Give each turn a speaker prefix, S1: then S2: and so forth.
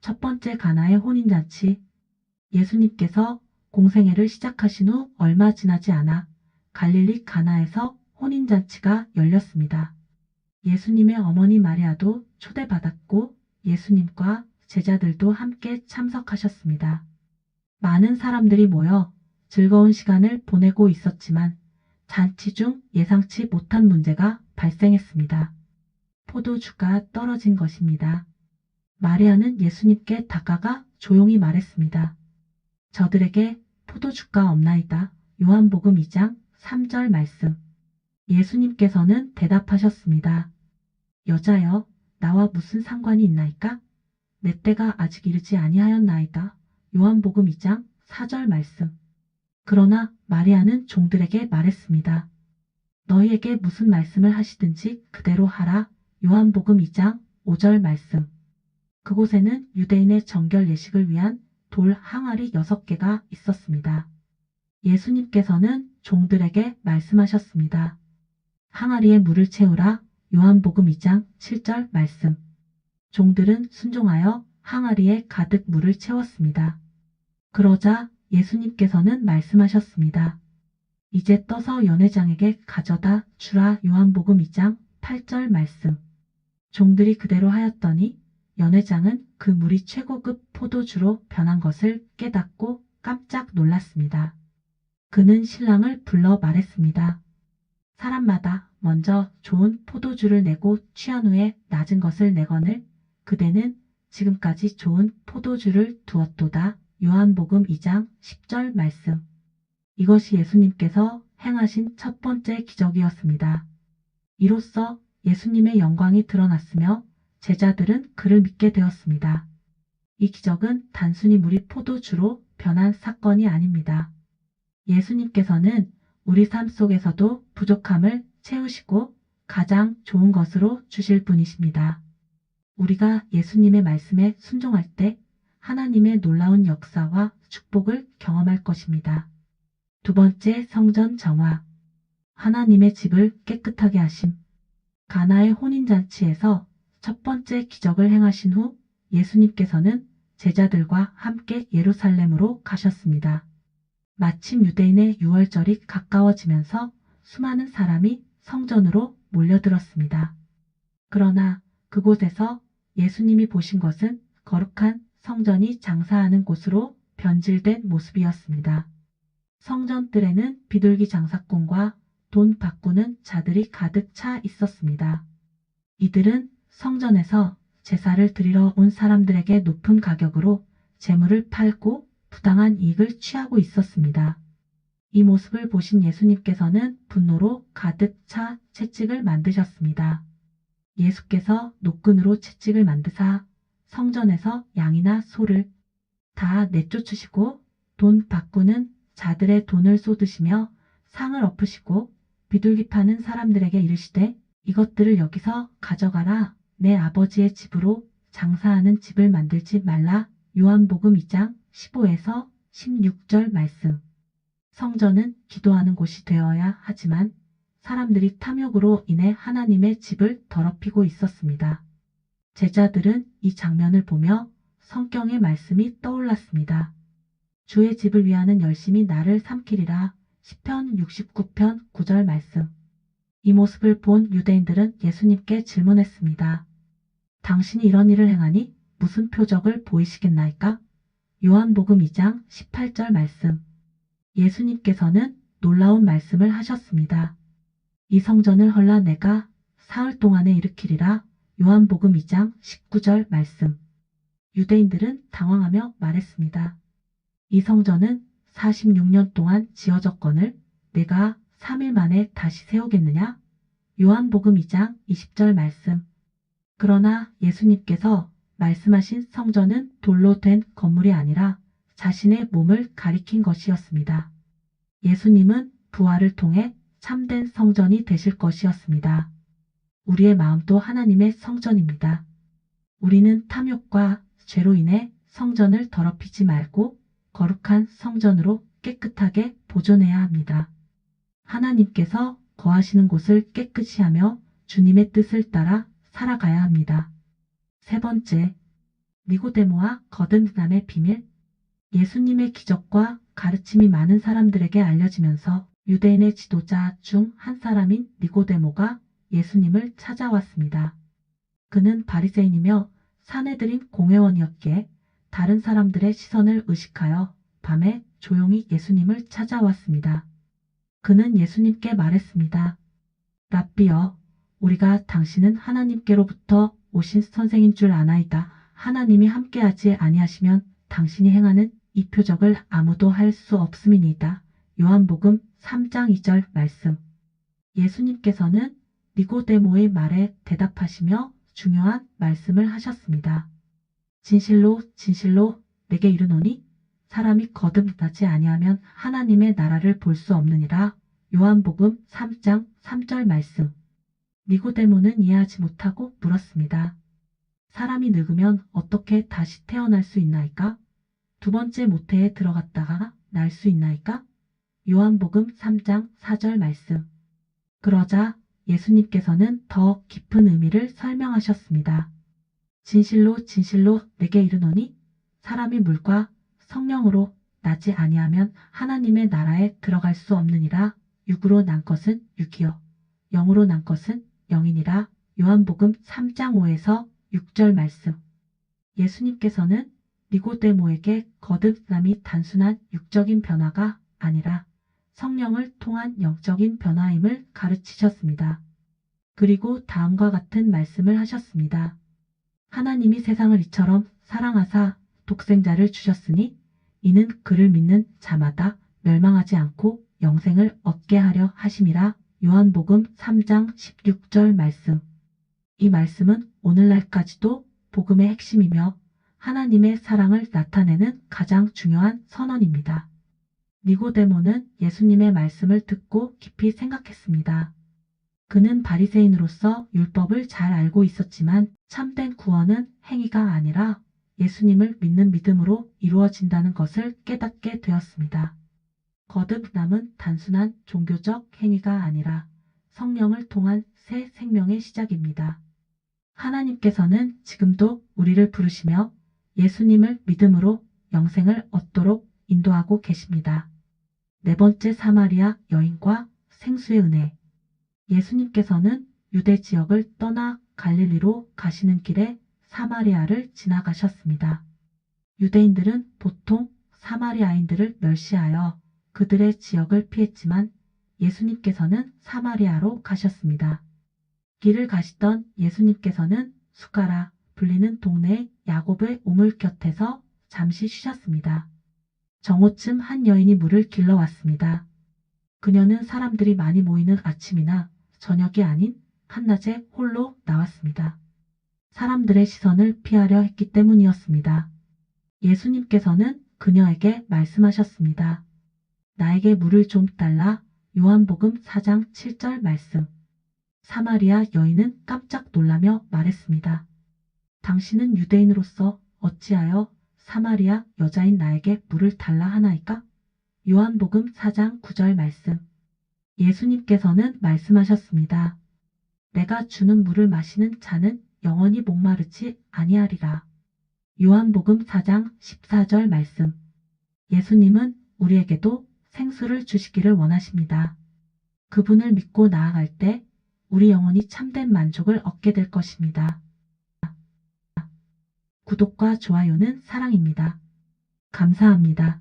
S1: 첫 번째 가나의 혼인잔치. 예수님께서 공생애를 시작하신 후 얼마 지나지 않아 갈릴리 가나에서 혼인잔치가 열렸습니다. 예수님의 어머니 마리아도 초대받았고 예수님과 제자들도 함께 참석하셨습니다. 많은 사람들이 모여 즐거운 시간을 보내고 있었지만 잔치 중 예상치 못한 문제가 발생했습니다. 포도주가 떨어진 것입니다. 마리아는 예수님께 다가가 조용히 말했습니다. 저들에게 포도주가 없나이다. 요한복음 2장 3절 말씀. 예수님께서는 대답하셨습니다. 여자여, 나와 무슨 상관이 있나이까? 내 때가 아직 이르지 아니하였나이다. 요한복음 2장 4절 말씀. 그러나 마리아는 종들에게 말했습니다. 너희에게 무슨 말씀을 하시든지 그대로 하라. 요한복음 2장 5절 말씀. 그곳에는 유대인의 정결 예식을 위한 돌 항아리 6개가 있었습니다. 예수님께서는 종들에게 말씀하셨습니다. 항아리에 물을 채우라. 요한복음 2장 7절 말씀. 종들은 순종하여 항아리에 가득 물을 채웠습니다. 그러자 예수님께서는 말씀하셨습니다. 이제 떠서 연회장에게 가져다 주라. 요한복음 2장 8절 말씀. 종들이 그대로 하였더니 연회장은 그 물이 최고급 포도주로 변한 것을 깨닫고 깜짝 놀랐습니다. 그는 신랑을 불러 말했습니다. 사람마다 먼저 좋은 포도주를 내고 취한 후에 낮은 것을 내거늘 그대는 지금까지 좋은 포도주를 두었도다. 요한복음 2장 10절 말씀. 이것이 예수님께서 행하신 첫 번째 기적이었습니다. 이로써 예수님의 영광이 드러났으며 제자들은 그를 믿게 되었습니다. 이 기적은 단순히 물이 포도주로 변한 사건이 아닙니다. 예수님께서는 우리 삶 속에서도 부족함을 채우시고 가장 좋은 것으로 주실 분이십니다. 우리가 예수님의 말씀에 순종할 때 하나님의 놀라운 역사와 축복을 경험할 것입니다. 두 번째, 성전 정화. 하나님의 집을 깨끗하게 하심. 가나의 혼인잔치에서 첫 번째 기적을 행하신 후 예수님께서는 제자들과 함께 예루살렘으로 가셨습니다. 마침 유대인의 유월절이 가까워지면서 수많은 사람이 성전으로 몰려들었습니다. 그러나 그곳에서 예수님이 보신 것은 거룩한 성전이 장사하는 곳으로 변질된 모습이었습니다. 성전뜰에는 비둘기 장사꾼과 돈 바꾸는 자들이 가득 차 있었습니다. 이들은 성전에서 제사를 드리러 온 사람들에게 높은 가격으로 재물을 팔고 부당한 이익을 취하고 있었습니다. 이 모습을 보신 예수님께서는 분노로 가득 차 채찍을 만드셨습니다. 예수께서 노끈으로 채찍을 만드사 성전에서 양이나 소를 다 내쫓으시고 돈 바꾸는 자들의 돈을 쏟으시며 상을 엎으시고 비둘기 파는 사람들에게 이르시되 이것들을 여기서 가져가라. 내 아버지의 집으로 장사하는 집을 만들지 말라. 요한복음 2장 15에서 16절 말씀. 성전은 기도하는 곳이 되어야 하지만 사람들이 탐욕으로 인해 하나님의 집을 더럽히고 있었습니다. 제자들은 이 장면을 보며 성경의 말씀이 떠올랐습니다. 주의 집을 위하는 열심히 나를 삼키리라. 시편 69편 9절 말씀. 이 모습을 본 유대인들은 예수님께 질문했습니다. 당신이 이런 일을 행하니 무슨 표적을 보이시겠나이까? 요한복음 2장 18절 말씀. 예수님께서는 놀라운 말씀을 하셨습니다. 이 성전을 헐라 내가 사흘 동안에 일으키리라. 요한복음 2장 19절 말씀. 유대인들은 당황하며 말했습니다. 이 성전은 46년 동안 지어졌거늘 내가 3일 만에 다시 세우겠느냐? 요한복음 2장 20절 말씀. 그러나 예수님께서 말씀하신 성전은 돌로 된 건물이 아니라 자신의 몸을 가리킨 것이었습니다. 예수님은 부활을 통해 참된 성전이 되실 것이었습니다. 우리의 마음도 하나님의 성전입니다. 우리는 탐욕과 죄로 인해 성전을 더럽히지 말고 거룩한 성전으로 깨끗하게 보존해야 합니다. 하나님께서 거하시는 곳을 깨끗이 하며 주님의 뜻을 따라 살아가야 합니다. 세 번째, 니고데모와 거듭남의 비밀. 예수님의 기적과 가르침이 많은 사람들에게 알려지면서 유대인의 지도자 중 한 사람인 니고데모가 예수님을 찾아왔습니다. 그는 바리새인이며 사내들인 공회원이었기에 다른 사람들의 시선을 의식하여 밤에 조용히 예수님을 찾아왔습니다. 그는 예수님께 말했습니다. 랍비여, 우리가 당신은 하나님께로부터 오신 선생인 줄 아나이다. 하나님이 함께하지 아니하시면 당신이 행하는 이 표적을 아무도 할 수 없음이니이다. 요한복음 3장 2절 말씀. 예수님께서는 니고데모의 말에 대답하시며 중요한 말씀을 하셨습니다. 진실로 진실로 내게 이르노니 사람이 거듭나지 아니하면 하나님의 나라를 볼 수 없느니라. 요한복음 3장 3절 말씀. 니고데모는 이해하지 못하고 물었습니다. 사람이 늙으면 어떻게 다시 태어날 수 있나이까? 두 번째 모태에 들어갔다가 날 수 있나이까? 요한복음 3장 4절 말씀. 그러자 예수님께서는 더 깊은 의미를 설명하셨습니다. 진실로 진실로 내게 이르노니 사람이 물과 성령으로 나지 아니하면 하나님의 나라에 들어갈 수 없느니라. 육으로 난 것은 육이요 영으로 난 것은 영이니라. 요한복음 3장 5에서 6절 말씀. 예수님께서는 니고데모에게 거듭남이 단순한 육적인 변화가 아니라 성령을 통한 영적인 변화임을 가르치셨습니다. 그리고 다음과 같은 말씀을 하셨습니다. 하나님이 세상을 이처럼 사랑하사 독생자를 주셨으니 이는 그를 믿는 자마다 멸망하지 않고 영생을 얻게 하려 하심이라. 요한복음 3장 16절 말씀. 이 말씀은 오늘날까지도 복음의 핵심이며 하나님의 사랑을 나타내는 가장 중요한 선언입니다. 니고데모는 예수님의 말씀을 듣고 깊이 생각했습니다. 그는 바리새인으로서 율법을 잘 알고 있었지만 참된 구원은 행위가 아니라 예수님을 믿는 믿음으로 이루어진다는 것을 깨닫게 되었습니다. 거듭남은 단순한 종교적 행위가 아니라 성령을 통한 새 생명의 시작입니다. 하나님께서는 지금도 우리를 부르시며 예수님을 믿음으로 영생을 얻도록 인도하고 계십니다. 네 번째, 사마리아 여인과 생수의 은혜. 예수님께서는 유대 지역을 떠나 갈릴리로 가시는 길에 사마리아를 지나가셨습니다. 유대인들은 보통 사마리아인들을 멸시하여 그들의 지역을 피했지만 예수님께서는 사마리아로 가셨습니다. 길을 가시던 예수님께서는 수가라 불리는 동네의 야곱의 우물 곁에서 잠시 쉬셨습니다. 정오쯤 한 여인이 물을 길러왔습니다. 그녀는 사람들이 많이 모이는 아침이나 저녁이 아닌 한낮에 홀로 나왔습니다. 사람들의 시선을 피하려 했기 때문이었습니다. 예수님께서는 그녀에게 말씀하셨습니다. 나에게 물을 좀 달라. 요한복음 4장 7절 말씀. 사마리아 여인은 깜짝 놀라며 말했습니다. 당신은 유대인으로서 어찌하여 사마리아 여자인 나에게 물을 달라 하나이까? 요한복음 4장 9절 말씀. 예수님께서는 말씀하셨습니다. 내가 주는 물을 마시는 자는 영원히 목마르지 아니하리라. 요한복음 4장 14절 말씀. 예수님은 우리에게도 생수를 주시기를 원하십니다. 그분을 믿고 나아갈 때 우리 영혼이 참된 만족을 얻게 될 것입니다. 구독과 좋아요는 사랑입니다. 감사합니다.